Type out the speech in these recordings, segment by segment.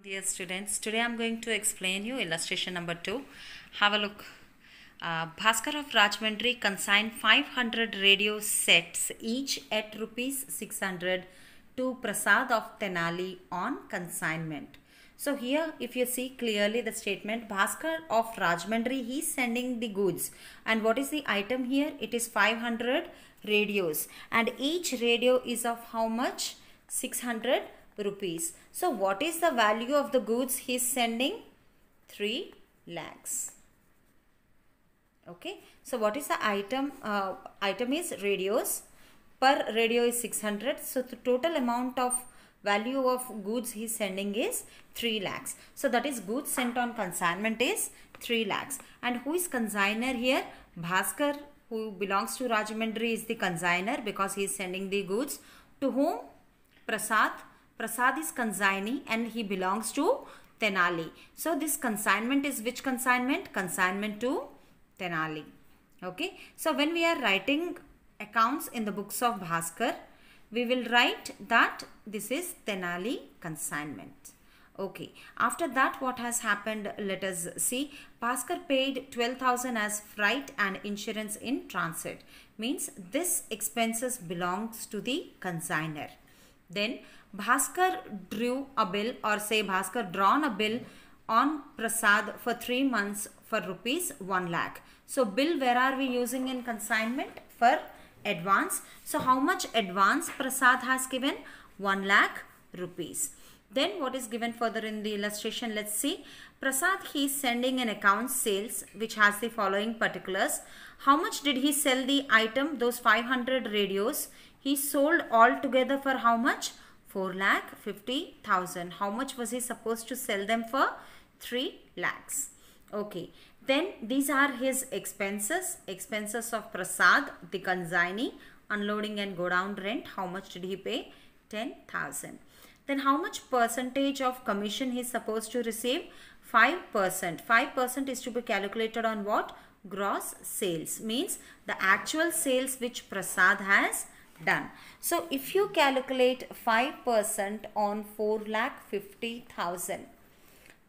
Dear students, today I am going to explain you illustration number 2. Have a look. Bhaskar of Rajahmundry consigned 500 radio sets each at rupees 600 to Prasad of Tenali on consignment. So here if you see clearly the statement, Bhaskar of Rajahmundry, he is sending the goods, and what is the item here? It is 500 radios, and each radio is of how much? 600 rupees. So what is the value of the goods he is sending? 3 lakhs. Okay, so what is the item? Item is radios. Per radio is 600. So the total amount of value of goods he is sending is 3 lakhs. So that is goods sent on consignment is 3 lakhs. And who is consigner here? Bhaskar, who belongs to Rajahmundry, is the consigner because he is sending the goods. To whom? Prasad. Prasad is consignee and he belongs to Tenali. So this consignment is which consignment? Consignment to Tenali. Okay. So when we are writing accounts in the books of Bhaskar, we will write that this is Tenali consignment. Okay. After that, what has happened? Let us see. Bhaskar paid 12,000 as freight and insurance in transit. Means this expenses belongs to the consigner. Then Bhaskar drew a bill, or say Bhaskar drawn a bill on Prasad for 3 months for rupees 1 lakh. So bill where are we using in consignment? For advance. So how much advance Prasad has given? 1 lakh rupees. Then what is given further in the illustration? Let's see. Prasad, he is sending an account sales which has the following particulars. How much did he sell the item? Those 500 radios. He sold all together for how much? 4,50,000. How much was he supposed to sell them for? 3 lakhs. Okay. Then these are his expenses. Expenses of Prasad, the consignee, unloading and go down rent. How much did he pay? 10,000. Then how much percentage of commission he is supposed to receive? 5%. 5% is to be calculated on what? Gross sales. Means the actual sales which Prasad has done. So if you calculate 5% on 4,50,000,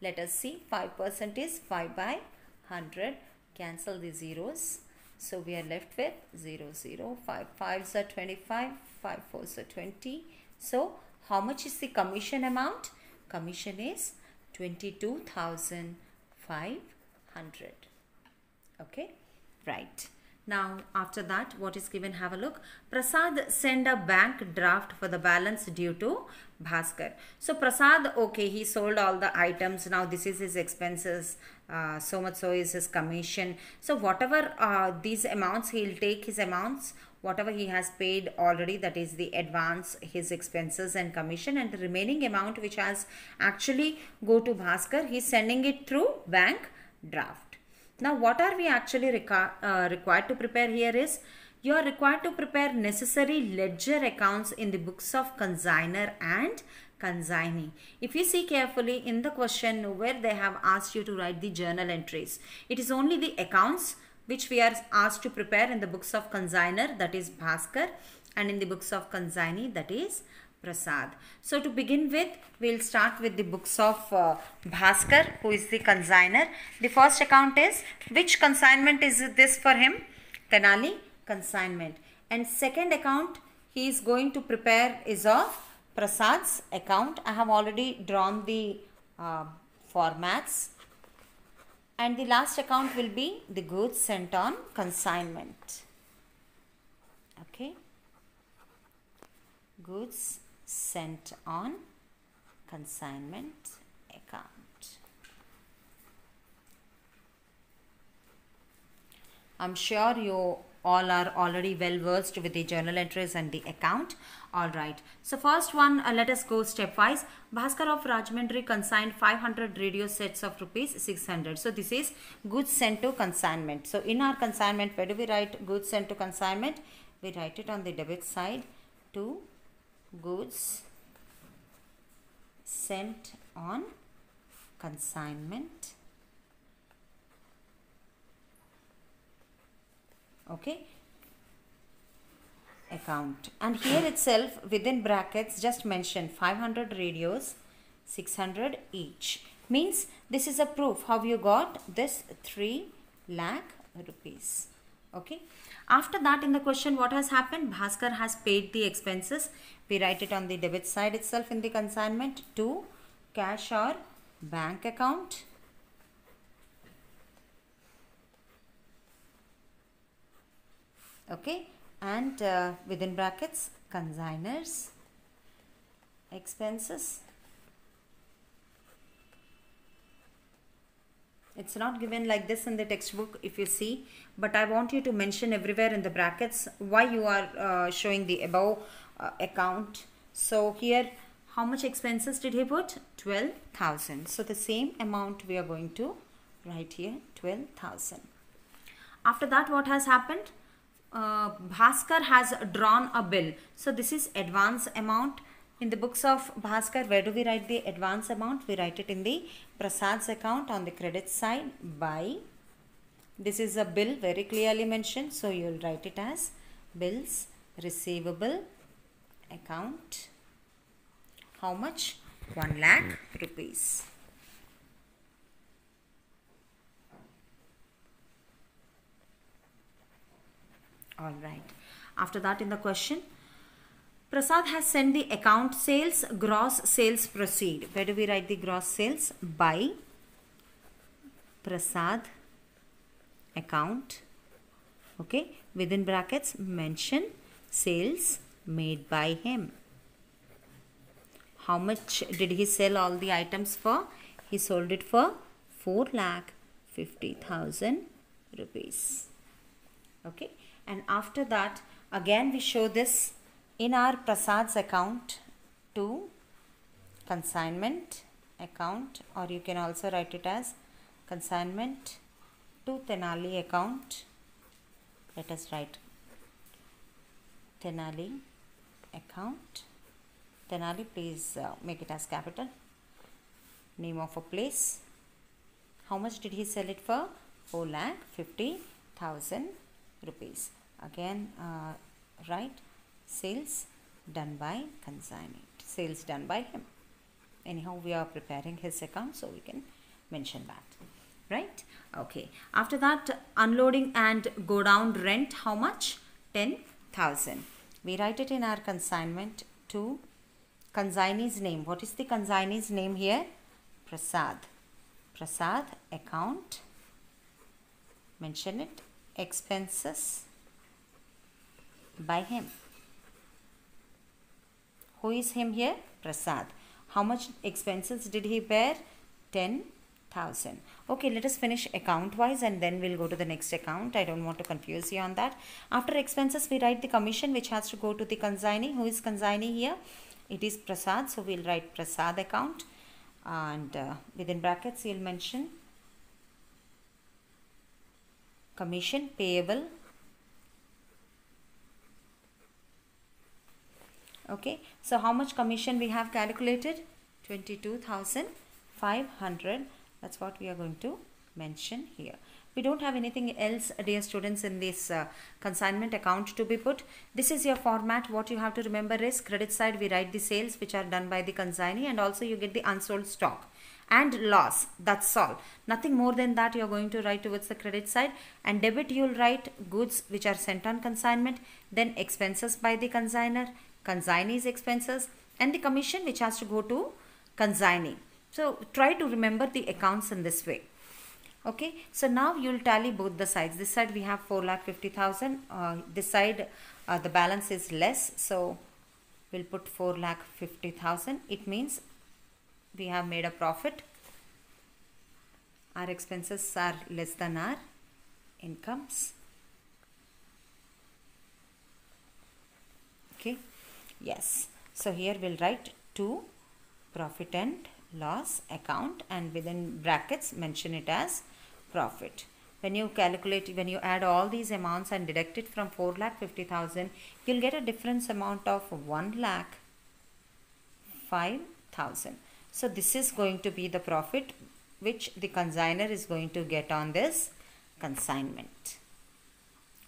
let us see, 5% is 5 by 100. Cancel the zeros. So we are left with 0, 0. 5 5s are 25. 5 4s are 20. So how much is the commission amount? Commission is 22,500. Okay, right. Now after that, what is given? Have a look. Prasad send a bank draft for the balance due to Bhaskar. So Prasad, okay, he sold all the items. Now this is his expenses. So much so is his commission. So whatever these amounts, he will take his amounts. Whatever he has paid already, that is the advance, his expenses and commission, and the remaining amount which has actually go to Bhaskar, he is sending it through bank draft. Now what are we actually required to prepare here is, you are required to prepare necessary ledger accounts in the books of consigner and consignee. If you see carefully in the question where they have asked you to write the journal entries, it is only the accounts which we are asked to prepare in the books of consigner, that is Bhaskar, and in the books of consignee, that is Prasad. So to begin with, we will start with the books of Bhaskar, who is the consigner. The first account is, which consignment is this for him? Tenali consignment. And second account he is going to prepare is of Prasad's account. I have already drawn the formats. And the last account will be the goods sent on consignment. Okay. Goods sent on consignment account. I'm sure you all are already well versed with the journal entries and the account. Alright. So first one, let us go stepwise. Bhaskar of Rajahmundry consigned 500 radio sets of rupees 600. So this is goods sent to consignment. So in our consignment, where do we write goods sent to consignment? We write it on the debit side to goods sent on consignment. Okay, account. And here itself within brackets just mention 500 radios, 600 each. Means this is a proof how you got this 3 lakh rupees. Okay. After that, in the question, what has happened? Bhaskar has paid the expenses. We write it on the debit side itself in the consignment to cash or bank account. Okay. And within brackets, consigners expenses. It's not given like this in the textbook if you see, but I want you to mention everywhere in the brackets why you are showing the above account. So here, how much expenses did he put? 12,000. So the same amount we are going to write here, 12,000. After that, what has happened? Bhaskar has drawn a bill. So this is advance amount. In the books of Bhaskar, where do we write the advance amount? We write it in the Prasad's account on the credit side by. This is a bill very clearly mentioned. So you will write it as bills receivable account. How much? 1 lakh rupees. Alright. After that, in the question, Prasad has sent the account sales, gross sales proceed. Where do we write the gross sales? By Prasad account. Okay. Within brackets, mention sales made by him. How much did he sell all the items for? He sold it for 4,50,000 rupees. Okay. And after that, again we show this in our Prasad's account to consignment account, or you can also write it as consignment to Tenali account. Let us write Tenali account. Tenali, please make it as capital. Name of a place. How much did he sell it for? 4,50,000 rupees. Again, write sales done by consignment. Sales done by him. Anyhow, we are preparing his account, so we can mention that. Right? Okay. After that, unloading and go down rent. How much? 10,000. We write it in our consignment to consignee's name. What is the consignee's name here? Prasad. Prasad account. Mention it. Expenses by him. Who is him here? Prasad. How much expenses did he bear? 10,000. Okay, let us finish account wise and then we'll go to the next account. I don't want to confuse you on that. After expenses, we write the commission which has to go to the consignee. Who is consignee here? It is Prasad. So we'll write Prasad account, and within brackets you'll mention commission payable. Okay, so how much commission we have calculated? 22,500. That's what we are going to mention here. We don't have anything else, dear students, in this consignment account to be put. This is your format. What you have to remember is credit side we write the sales which are done by the consignee, and also you get the unsold stock and loss. That's all. Nothing more than that you are going to write towards the credit side. And debit you will write goods which are sent on consignment, then expenses by the consignor, consignee's expenses, and the commission which has to go to consignee. So try to remember the accounts in this way. Okay, so now you will tally both the sides. This side we have 4,50,000. This side the balance is less, so we'll put 4,50,000. It means we have made a profit. Our expenses are less than our incomes. Okay, yes. So here we'll write to profit and loss account, and within brackets mention it as profit. When you calculate, when you add all these amounts and deduct it from 4,50,000, you'll get a difference amount of 1,05,000. So this is going to be the profit which the consignor is going to get on this consignment.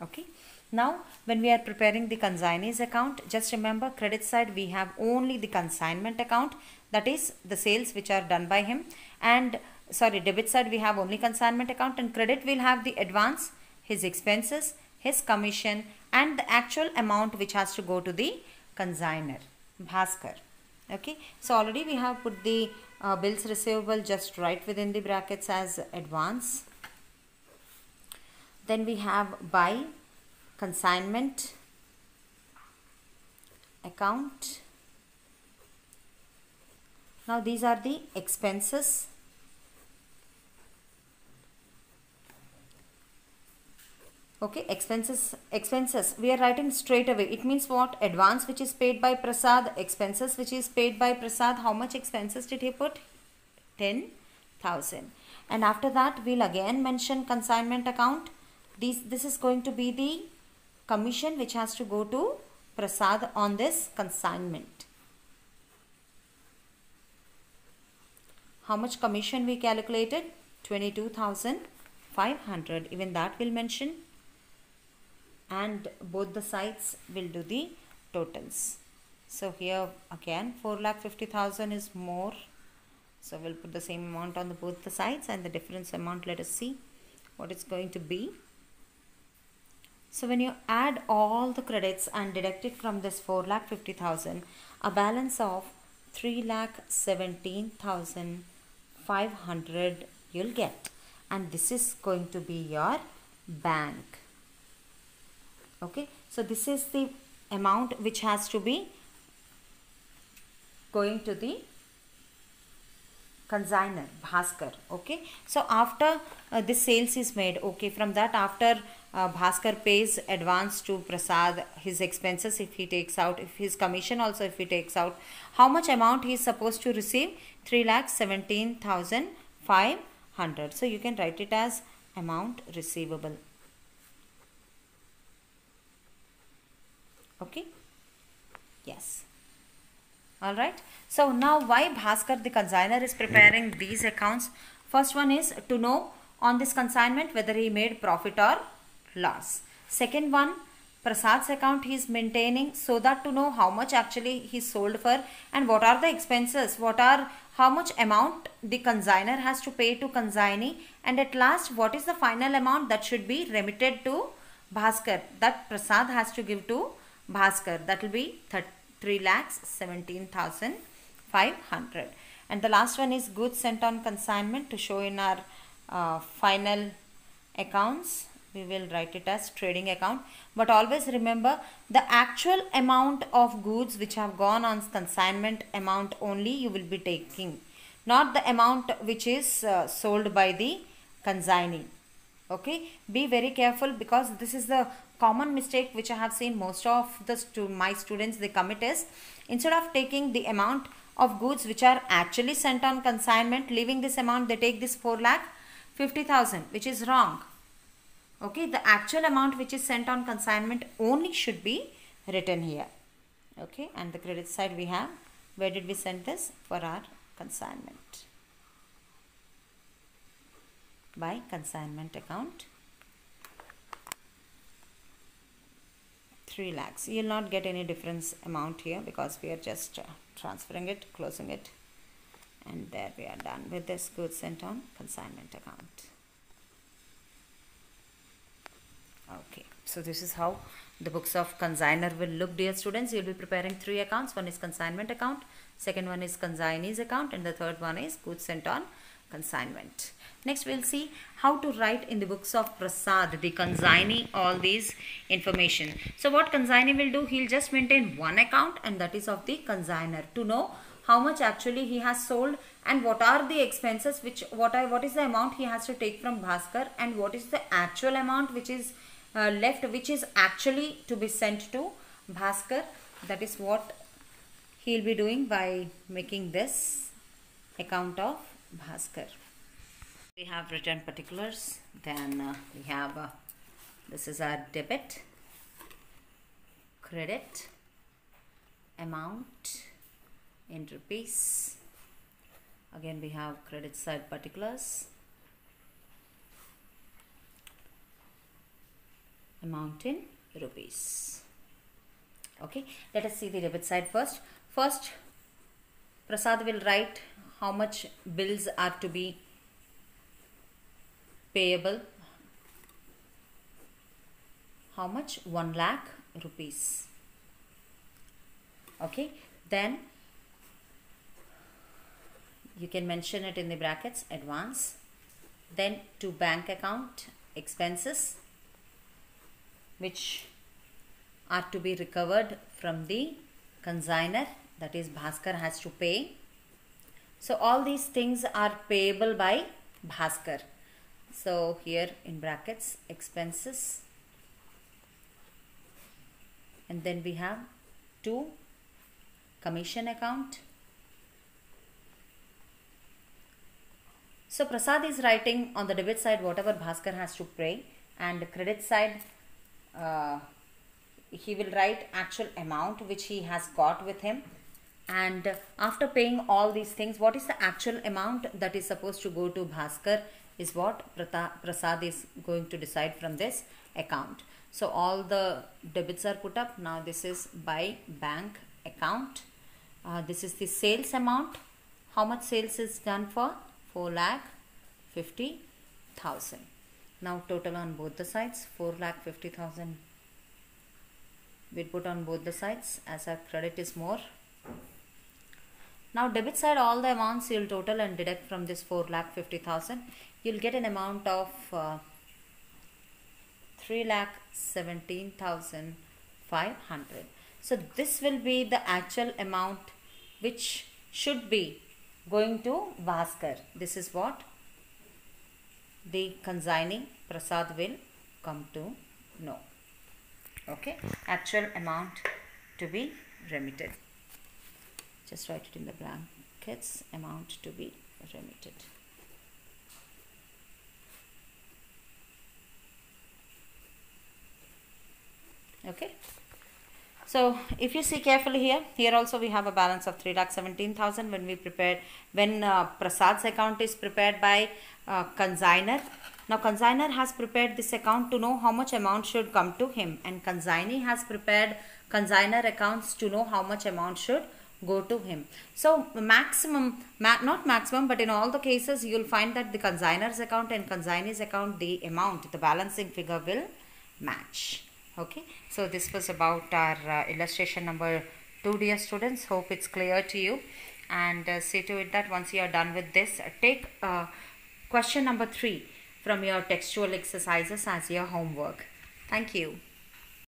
Okay. Now, when we are preparing the consignees account, just remember credit side we have only the consignment account, that is the sales which are done by him, and debit side we have only consignment account, and credit will have the advance, his expenses, his commission, and the actual amount which has to go to the consigner, Bhaskar. Okay, so already we have put the bills receivable just right within the brackets as advance. Then we have by consignment account. Now these are the expenses. Okay, expenses we are writing straight away. It means what? Advance which is paid by Prasad, expenses which is paid by Prasad. How much expenses did he put? 10,000. And after that we'll again mention consignment account. This is going to be the commission which has to go to Prasad on this consignment. How much commission we calculated? 22,500. Even that we'll mention. And both the sides will do the totals. So here again 4,50,000 is more. So we'll put the same amount on both the sides, and the difference amount, let us see what it's going to be. So when you add all the credits and deduct it from this 4,50,000, a balance of 3,17,500 you'll get, and this is going to be your bank. Okay, so this is the amount which has to be going to the consigner, Bhaskar. Okay, so after this sales is made, okay, from that after Bhaskar pays advance to Prasad, his expenses if he takes out, if his commission also if he takes out, how much amount he is supposed to receive? 3,17,500. So you can write it as amount receivable. Okay, yes. All right. So now why Bhaskar the consigner is preparing these accounts? First one is to know on this consignment whether he made profit or loss. Second one, Prasad's account he is maintaining so that to know how much actually he sold for, and what are the expenses, how much amount the consigner has to pay to consignee, and at last what is the final amount that should be remitted to Bhaskar, that Prasad has to give to Bhaskar. That will be 3,17,500. And the last one is goods sent on consignment. To show in our final accounts, we will write it as trading account. But always remember the actual amount of goods which have gone on consignment amount only you will be taking, not the amount which is sold by the consignee. Okay, be very careful, because this is the common mistake which I have seen most of my students they commit is, instead of taking the amount of goods which are actually sent on consignment, leaving this amount they take this 4,50,000, which is wrong. Okay, the actual amount which is sent on consignment only should be written here. Okay, and the credit side we have, where did we send this? For our consignment, by consignment account. 3 lakhs. You will not get any difference amount here, because we are just transferring it, closing it, and there we are done with this goods sent on consignment account. Okay, so this is how the books of consigner will look, dear students. You will be preparing 3 accounts. One is consignment account, second one is consignee's account, and the third one is goods sent on consignment. Next we'll see how to write in the books of Prasad, the consignee, all these information. So what consignee will do, he'll just maintain one account, and that is of the consigner, to know how much actually he has sold, and what are the expenses, what is the amount he has to take from Bhaskar, and what is the actual amount which is left, which is actually to be sent to Bhaskar. That is what he'll be doing by making this account of Bhaskar. We have written particulars, then we have this is our debit, credit, amount in rupees. Again we have credit side particulars, amount in rupees. Okay, let us see the debit side first. First, Prasad will write how much bills are to be payable. How much? 1 lakh rupees. Okay, then you can mention it in the brackets, advance. Then to bank account expenses which are to be recovered from the consignor, that is Bhaskar has to pay. So all these things are payable by Bhaskar. So here in brackets expenses, and then we have to commission account. So Prasad is writing on the debit side whatever Bhaskar has to pay, and the credit side he will write actual amount which he has got with him. And after paying all these things, what is the actual amount that is supposed to go to Bhaskar is what Prasad is going to decide from this account. So all the debits are put up. Now this is by bank account. This is the sales amount. How much sales is done for? 4,50,000. Now total on both the sides, 4,50,000 we'll put on both the sides as our credit is more. Now debit side, all the amounts you'll total and deduct from this 4,50,000. You'll get an amount of 3,17,500. So this will be the actual amount which should be going to Bhaskar. This is what the consignee Prasad will come to know. Okay, actual amount to be remitted. Just write it in the brackets, amount to be remitted. Okay, so if you see carefully here also we have a balance of 3,17,000 when Prasad's account is prepared by consignor. Now consignor has prepared this account to know how much amount should come to him, and consignee has prepared consignor accounts to know how much amount should go to him. So not maximum, but in all the cases you will find that the consignor's account and consignee's account, the amount, the balancing figure will match. Okay, so this was about our illustration number 2, dear students. Hope it's clear to you, and see to it that once you are done with this, take question number 3 from your textual exercises as your homework. Thank you.